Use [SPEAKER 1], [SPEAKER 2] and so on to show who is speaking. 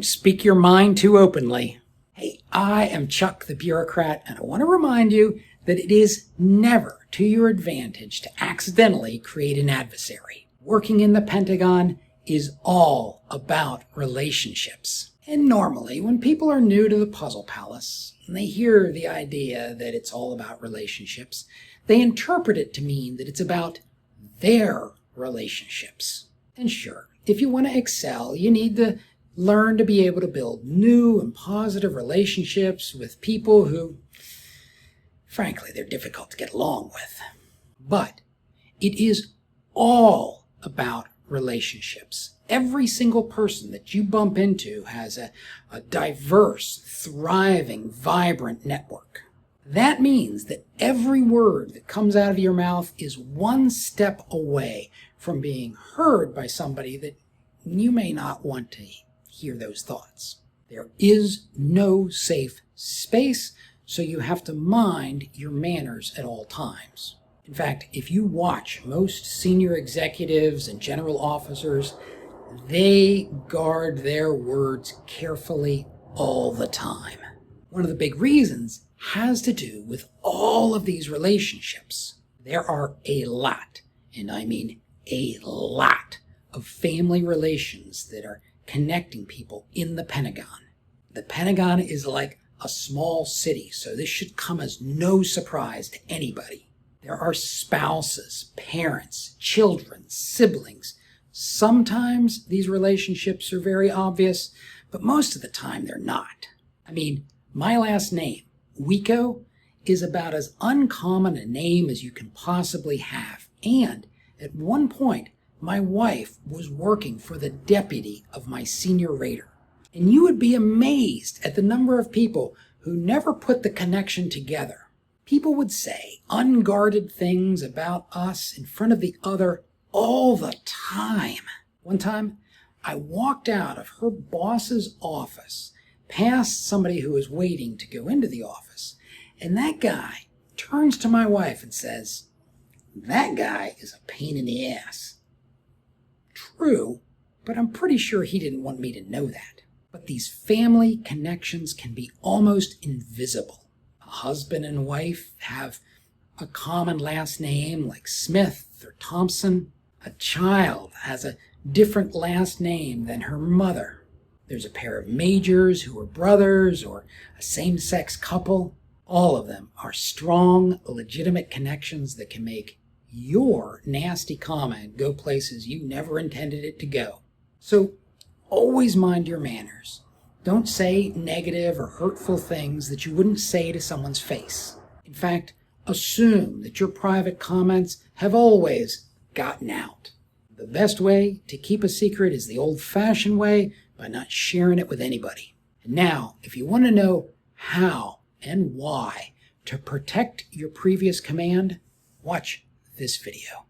[SPEAKER 1] Don't speak your mind too openly. Hey, I am Chuck the Bureaucrat, and I want to remind you that it is never to your advantage to accidentally create an adversary. Working in the Pentagon is all about relationships. And normally, when people are new to the Puzzle Palace, and they hear the idea that it's all about relationships, they interpret it to mean that it's about their relationships. And sure, if you want to excel, you need to learn to be able to build new and positive relationships with people who, frankly, they're difficult to get along with. But it is all about relationships. Every single person that you bump into has a diverse, thriving, vibrant network. That means that every word that comes out of your mouth is one step away from being heard by somebody that you may not want to hear those thoughts. There is no safe space, so you have to mind your manners at all times. In fact, if you watch most senior executives and general officers, they guard their words carefully all the time. One of the big reasons has to do with all of these relationships. There are a lot, and I mean a lot, of family relations that are connecting people in the Pentagon. The Pentagon is like a small city, so this should come as no surprise to anybody. There are spouses, parents, children, siblings. Sometimes these relationships are very obvious, but most of the time they're not. I mean, my last name, Wico, is about as uncommon a name as you can possibly have. And at one point, my wife was working for the deputy of my senior rater. And you would be amazed at the number of people who never put the connection together. People would say unguarded things about us in front of the other all the time. One time, I walked out of her boss's office, past somebody who was waiting to go into the office, and that guy turns to my wife and says, "That guy is a pain in the ass." True, but I'm pretty sure he didn't want me to know that. But these family connections can be almost invisible. A husband and wife have a common last name like Smith or Thompson. A child has a different last name than her mother. There's a pair of majors who are brothers or a same-sex couple. All of them are strong, legitimate connections that can make your nasty comment go places you never intended it to go. So always mind your manners. Don't say negative or hurtful things that you wouldn't say to someone's face. In fact, assume that your private comments have always gotten out. The best way to keep a secret is the old-fashioned way, by not sharing it with anybody. And now, if you want to know how and why to protect your previous command, watch this video.